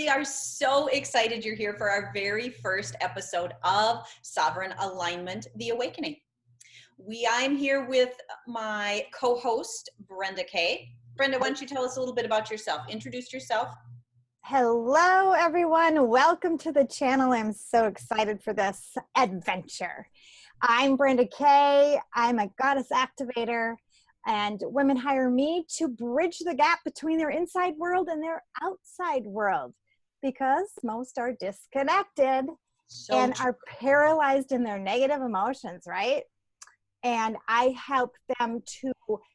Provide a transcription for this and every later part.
we are so excited you're here for our very first episode of Sovereign Alignment, The Awakening. I'm here with my co-host, Brenda Kay. Brenda, why don't you tell us a little bit about yourself? Introduce yourself. Hello, everyone. Welcome to the channel. I'm so excited for this adventure. I'm Brenda Kay. I'm a goddess activator, and women hire me to bridge the gap between their inside world and their outside world because most are disconnected and are paralyzed in their negative emotions, right? And I help them to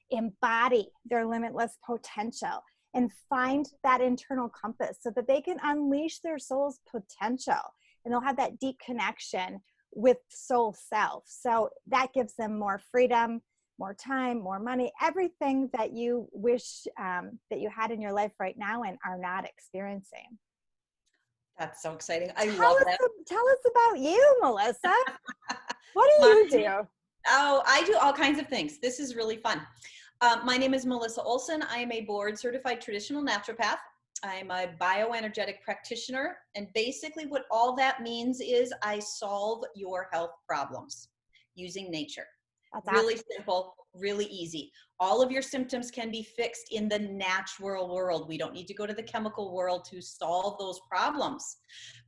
embody their limitless potential and find that internal compass so that they can unleash their soul's potential, and they'll have that deep connection with soul self. So that gives them more freedom, more time, more money, everything that you wish that you had in your life right now and are not experiencing. That's so exciting. I love that. Tell us about you, Melissa. What do you do? Oh, I do all kinds of things. This is really fun. My name is Melissa Olson. I am a board certified traditional naturopath. I'm a bioenergetic practitioner. And basically what all that means is I solve your health problems using nature. That's really simple, really easy. All of your symptoms can be fixed in the natural world. We don't need to go to the chemical world to solve those problems.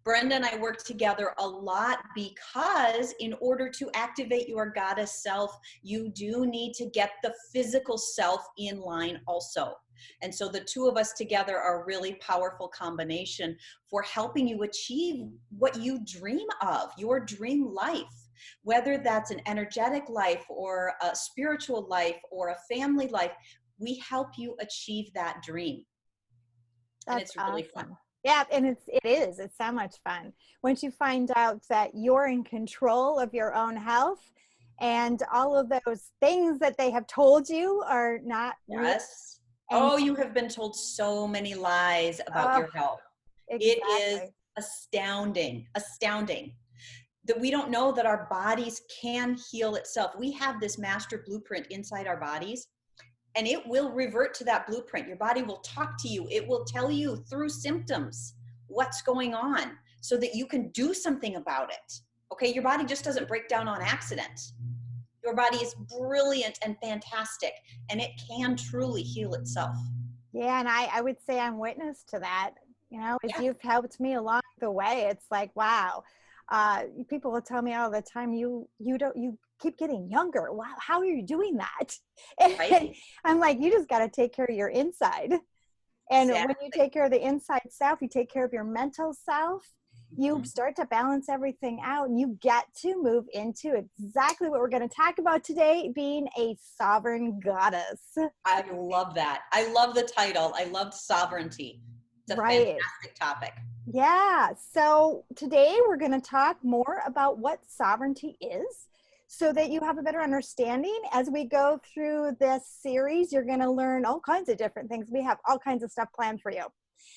Brenda and I work together a lot because in order to activate your goddess self, you do need to get the physical self in line also. And so the two of us together are a really powerful combination for helping you achieve what you dream of, your dream life. Whether that's an energetic life or a spiritual life or a family life, we help you achieve that dream. And it's really fun. Yeah, and it's so much fun. Once you find out that you're in control of your own health and all of those things that they have told you are not. Yes. Oh, you have been told so many lies about your health. Exactly. It is astounding that we don't know that our bodies can heal itself. We have this master blueprint inside our bodies, and it will revert to that blueprint. Your body will talk to you. It will tell you through symptoms what's going on so that you can do something about it. Okay, your body just doesn't break down on accident. Your body is brilliant and fantastic, and it can truly heal itself. Yeah, and I would say I'm witness to that. You know, as you've helped me along the way, it's like, wow. People will tell me all the time, you keep getting younger. Wow, how are you doing that? And I'm like, you just got to take care of your inside. And when you take care of the inside self, you take care of your mental self, you start to balance everything out, and you get to move into exactly what we're going to talk about today, being a sovereign goddess. I love that. I love the title. I love sovereignty. It's a fantastic topic. Yeah. So today we're going to talk more about what sovereignty is so that you have a better understanding. As we go through this series, you're going to learn all kinds of different things. We have all kinds of stuff planned for you.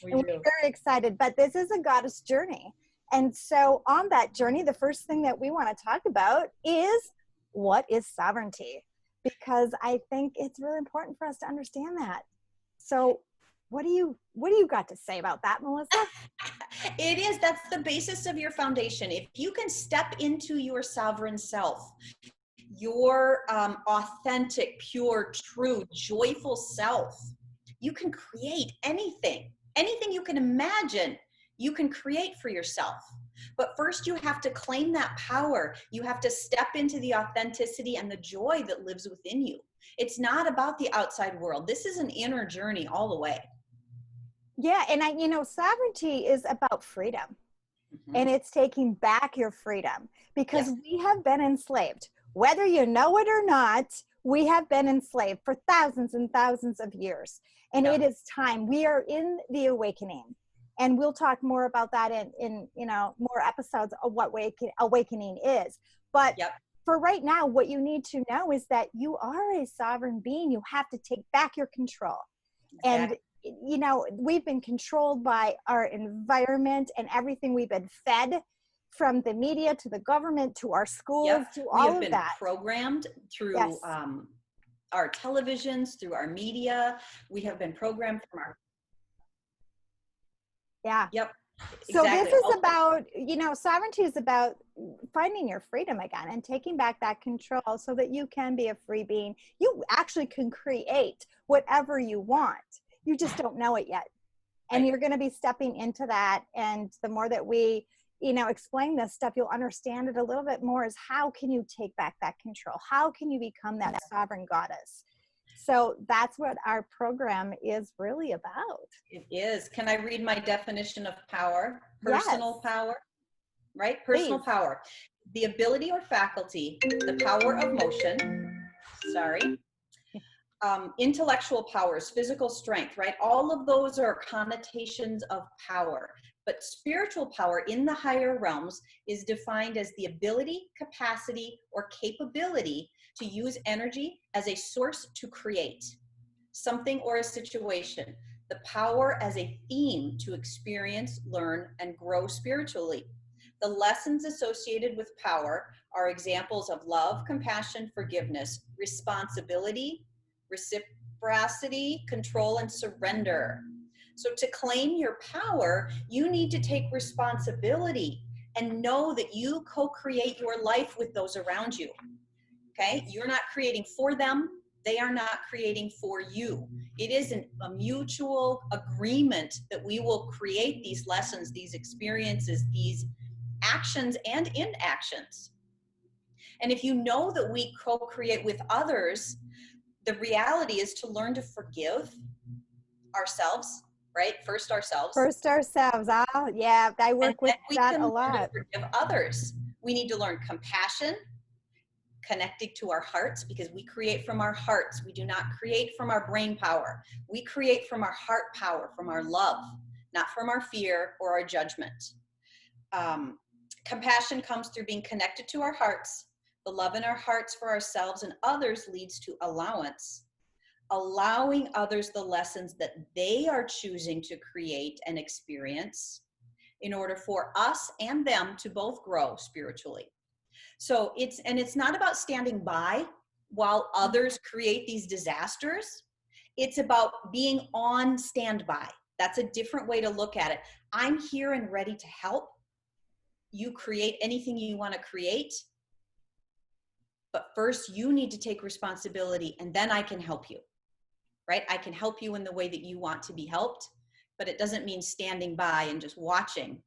We're very excited, but this is a goddess journey. And so on that journey, the first thing that we want to talk about is what is sovereignty? Because I think it's really important for us to understand that. So what do you got to say about that, Melissa? It is. That's the basis of your foundation. If you can step into your sovereign self, your authentic, pure, true, joyful self, you can create anything you can imagine, you can create for yourself. But first you have to claim that power. You have to step into the authenticity and the joy that lives within you. It's not about the outside world. This is an inner journey all the way. Yeah, and sovereignty is about freedom, and it's taking back your freedom because we have been enslaved. Whether you know it or not, we have been enslaved for thousands and thousands of years, and it is time. We are in the awakening, and we'll talk more about that in more episodes of what awakening is. But for right now, what you need to know is that you are a sovereign being. You have to take back your control. And we've been controlled by our environment and everything we've been fed, from the media to the government to our schools to all of that. We have been programmed through our televisions, through our media. We have been programmed from our Yeah. Yep. So Exactly. this is about, sovereignty is about finding your freedom again and taking back that control so that you can be a free being. You actually can create whatever you want. You just don't know it yet. And Right. you're going to be stepping into that. And the more that we, explain this stuff, you'll understand it a little bit more, is how can you take back that control? How can you become that sovereign goddess? So that's what our program is really about. It is. Can I read my definition of power? Yes, Personal power, right? Personal please. power. The ability or faculty, the power of motion, sorry, intellectual powers, physical strength, right? All of those are connotations of power. But spiritual power in the higher realms is defined as the ability, capacity, or capability to use energy as a source to create something or a situation. The power as a theme to experience, learn, and grow spiritually. The lessons associated with power are examples of love, compassion, forgiveness, responsibility, reciprocity, control, and surrender. So to claim your power, you need to take responsibility and know that you co-create your life with those around you. Okay? You're not creating for them. They are not creating for you. It is a mutual agreement that we will create these lessons, these experiences, these actions and inactions. And if you know that we co-create with others, the reality is to learn to forgive ourselves, right? First ourselves. First ourselves. Yeah, I And work with then we that can a learn to lot. forgive others. We need to learn compassion, connecting to our hearts, because we create from our hearts. We do not create from our brain power. We create from our heart power, from our love, not from our fear or our judgment. Compassion comes through being connected to our hearts. The love in our hearts for ourselves and others leads to allowance. Allowing others the lessons that they are choosing to create and experience in order for us and them to both grow spiritually. So it's not about standing by while others create these disasters. It's about being on standby. That's a different way to look at it. I'm here and ready to help you create anything you want to create. But first you need to take responsibility, and then I can help you, right? I can help you in the way that you want to be helped, but it doesn't mean standing by and just watching.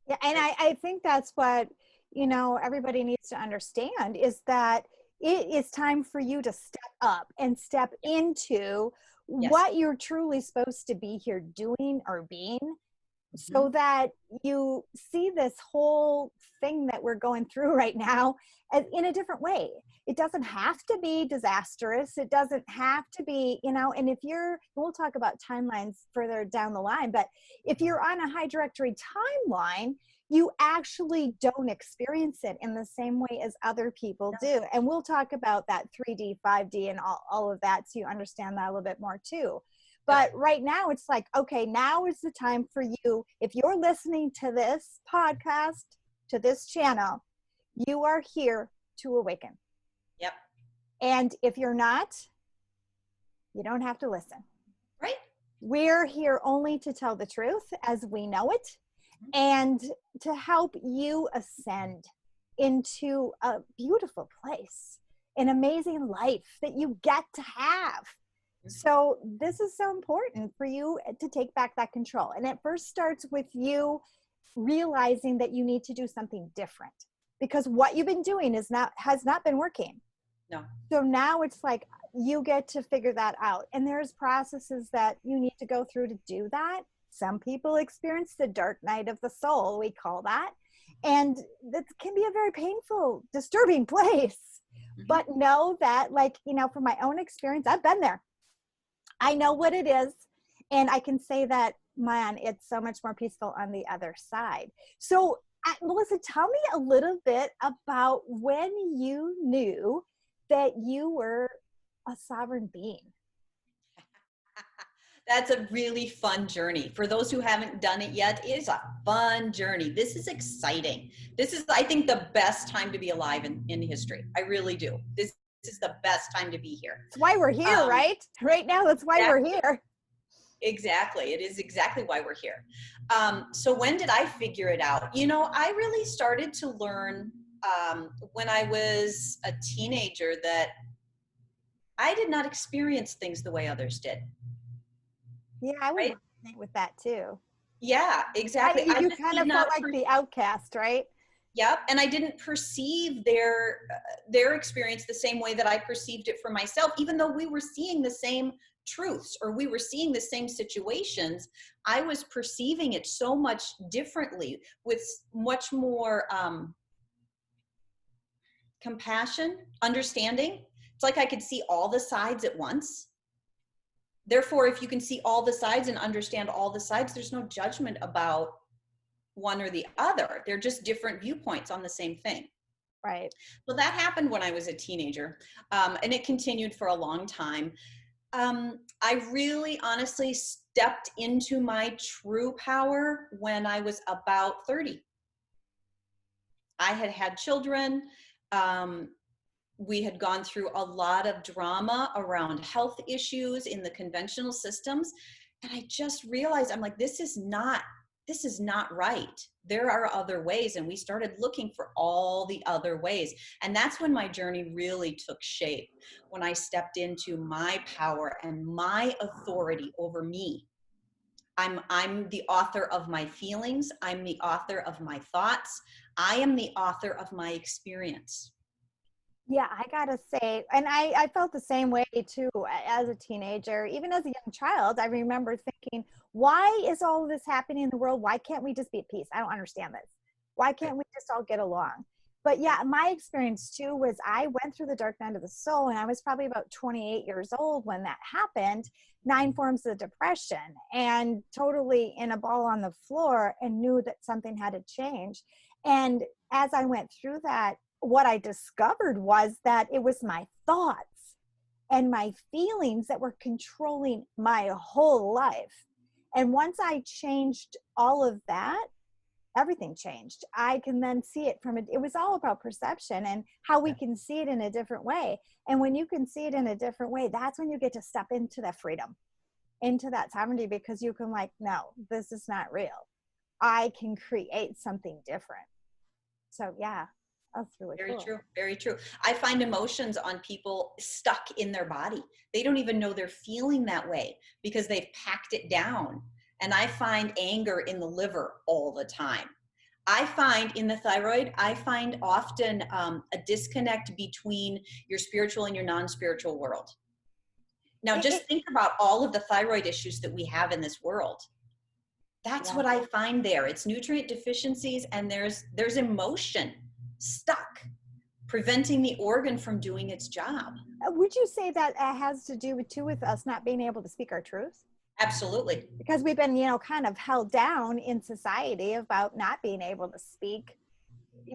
Yeah, and I think that's what, everybody needs to understand, is that it is time for you to step up and step into Yes. what you're truly supposed to be here doing or being, so that you see this whole thing that we're going through right now as in a different way. It doesn't have to be disastrous. It doesn't have to be, and we'll talk about timelines further down the line, but if you're on a high directory timeline, you actually don't experience it in the same way as other people do. And we'll talk about that 3D, 5D, and all of that, so you understand that a little bit more too. But right now it's like, okay, now is the time for you. If you're listening to this podcast, to this channel, you are here to awaken. Yep. And if you're not, you don't have to listen. Right. We're here only to tell the truth as we know it, and to help you ascend into a beautiful place, an amazing life that you get to have. So this is so important for you to take back that control. And it first starts with you realizing that you need to do something different, because what you've been doing has not been working. No. So now it's like you get to figure that out. And there's processes that you need to go through to do that. Some people experience the dark night of the soul, we call that. And that can be a very painful, disturbing place. But know that, from my own experience, I've been there. I know what it is. And I can say that, man, it's so much more peaceful on the other side. So, Melissa, tell me a little bit about when you knew that you were a sovereign being. That's a really fun journey. For those who haven't done it yet, it is a fun journey. This is exciting. This is, I think, the best time to be alive in history. I really do. This is the best time to be here. That's why we're here, right? Right now, that's why we're here. Exactly. It is exactly why we're here. So when did I figure it out? You know, I really started to learn when I was a teenager that I did not experience things the way others did. Yeah, I would Right? resonate with that too. Yeah, exactly. I You just kind did of felt not. like the outcast, right? Yep, and I didn't perceive their experience the same way that I perceived it for myself, even though we were seeing the same truths or we were seeing the same situations. I was perceiving it so much differently with much more compassion, understanding. It's like I could see all the sides at once. Therefore, if you can see all the sides and understand all the sides, there's no judgment about one or the other. They're just different viewpoints on the same thing. Right. So that happened when I was a teenager, and it continued for a long time. I really honestly stepped into my true power when I was about 30. I had had children. Um, we had gone through a lot of drama around health issues in the conventional systems. And I just realized, I'm like, this is not right. There are other ways. And we started looking for all the other ways. And that's when my journey really took shape, when I stepped into my power and my authority over me. I'm the author of my feelings. I'm the author of my thoughts. I am the author of my experience. Yeah, I gotta say, and I felt the same way too as a teenager, even as a young child. I remember thinking, why is all of this happening in the world? Why can't we just be at peace? I don't understand this. Why can't we just all get along? But yeah, my experience too was I went through the dark night of the soul, and I was probably about 28 years old when that happened, 9 forms of depression, and totally in a ball on the floor, and knew that something had to change. And as I went through that, what I discovered was that it was my thoughts and my feelings that were controlling my whole life. And once I changed all of that, everything changed. I can then see it from it was all about perception and how we can see it in a different way. And when you can see it in a different way, that's when you get to step into that freedom, into that sovereignty, because you can like, no, this is not real. I can create something different. So yeah, that's really Very cool. true. Very true. I find emotions on people stuck in their body. They don't even know they're feeling that way because they've packed it down. And I find anger in the liver all the time. I find in the thyroid, I find often a disconnect between your spiritual and your non-spiritual world. Now, just think about all of the thyroid issues that we have in this world. That's what I find there. It's nutrient deficiencies, and there's emotion stuck, preventing the organ from doing its job. Would you say that has to do with too with us not being able to speak our truth? Absolutely. Because we've been, kind of held down in society about not being able to speak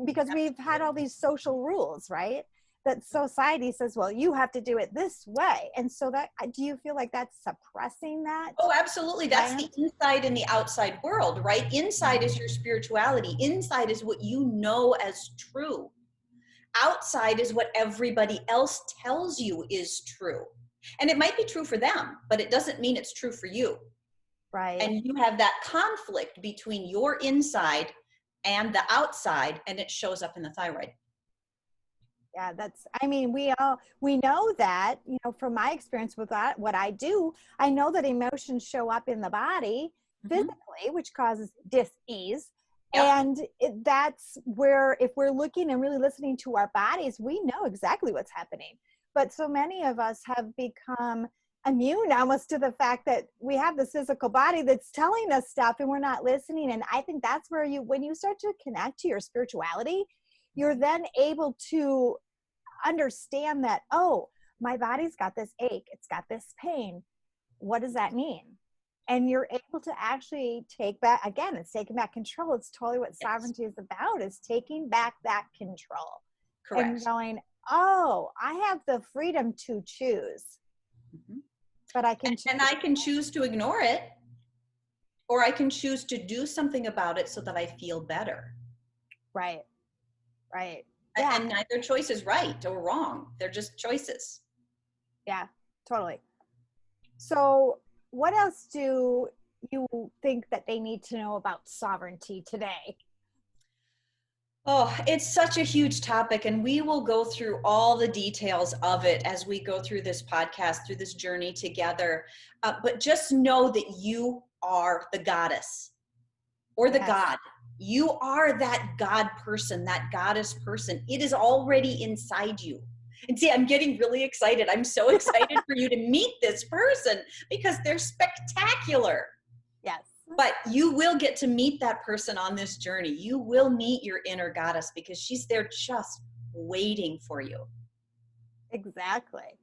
because we've had all these social rules, right? That society says, well, you have to do it this way. And so that, do you feel like that's suppressing that? Oh, absolutely. That's the inside and the outside world, right? Inside is your spirituality. Inside is what you know as true. Outside is what everybody else tells you is true. And it might be true for them, but it doesn't mean it's true for you. Right. And you have that conflict between your inside and the outside, and it shows up in the thyroid. Yeah, we know that, from my experience with that, what I do, I know that emotions show up in the body physically, which causes dis-ease. Yep. And that's where, if we're looking and really listening to our bodies, we know exactly what's happening. But so many of us have become immune almost to the fact that we have this physical body that's telling us stuff and we're not listening. And I think that's where when you start to connect to your spirituality, you're then able to understand that, oh, my body's got this ache, it's got this pain. What does that mean? And you're able to actually take back, again, it's taking back control. It's totally what sovereignty is about, is taking back that control. Correct. And going, oh, I have the freedom to choose. But I can choose. And I can choose to ignore it, or I can choose to do something about it so that I feel better. Right. Yeah. And neither choice is right or wrong. They're just choices. Yeah, totally. So what else do you think that they need to know about sovereignty today? Oh, it's such a huge topic, and we will go through all the details of it as we go through this podcast, through this journey together. But just know that you are the goddess or the Yes. god. You are that God person, that goddess person. It is already inside you. And see, I'm getting really excited. I'm so excited for you to meet this person because they're spectacular. Yes. But you will get to meet that person on this journey. You will meet your inner goddess because she's there just waiting for you. Exactly.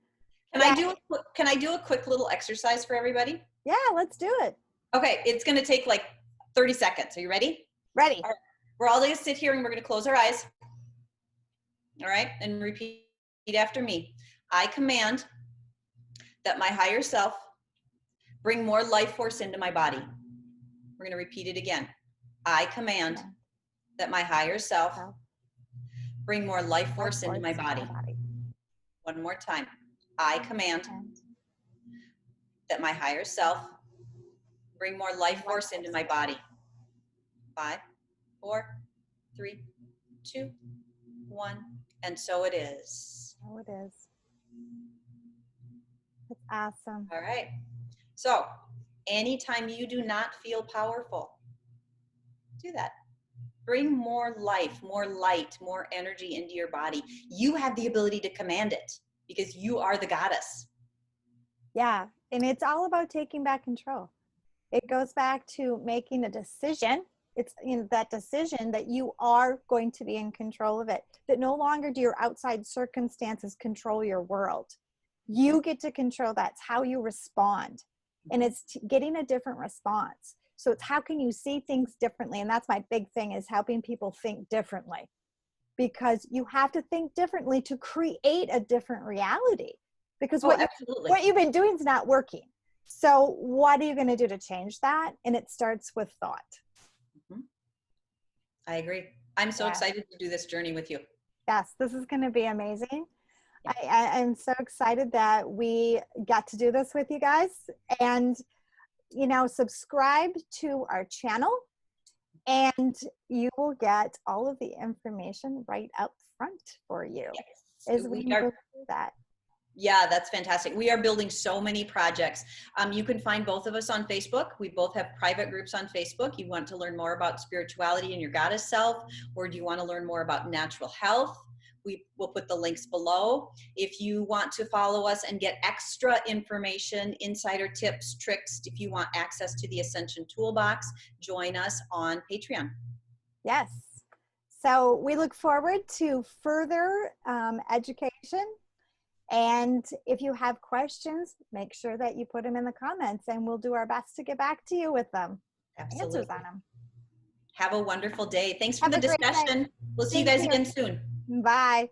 Can I do a quick little exercise for everybody? Yeah, let's do it. Okay, it's going to take like 30 seconds. Are you ready? Ready. All right. We're all going to sit here and we're going to close our eyes. All right, and repeat after me. I command that my higher self bring more life force into my body. We're going to repeat it again. I command that my higher self bring more life force into my body. One more time. I command that my higher self bring more life force into my body. 5, 4, 3, 2, 1. And so it is. Oh, it is. That's awesome. All right. So anytime you do not feel powerful, do that. Bring more life, more light, more energy into your body. You have the ability to command it because you are the goddess. Yeah. And it's all about taking back control. It goes back to making a decision. It's in that decision that you are going to be in control of it, that no longer do your outside circumstances control your world. You get to control that's how you respond. And it's getting a different response. So it's how can you see things differently? And that's my big thing, is helping people think differently, because you have to think differently to create a different reality, because what you've been doing is not working. So what are you going to do to change that? And it starts with thought. I agree. I'm so excited to do this journey with you. Yes, this is going to be amazing. I'm so excited that we got to do this with you guys. And, you know, subscribe to our channel and you will get all of the information right up front for you as we go through that. Yeah, that's fantastic. We are building so many projects. You can find both of us on Facebook. We both have private groups on Facebook. You want to learn more about spirituality and your goddess self, or do you want to learn more about natural health? We will put the links below. If you want to follow us and get extra information, insider tips, tricks, if you want access to the Ascension Toolbox, join us on Patreon. Yes. So we look forward to further education. And if you have questions, make sure that you put them in the comments and we'll do our best to get back to you with them. Absolutely. Answers on them. Have a wonderful day. Thanks for the discussion. We'll see you guys again soon. Bye.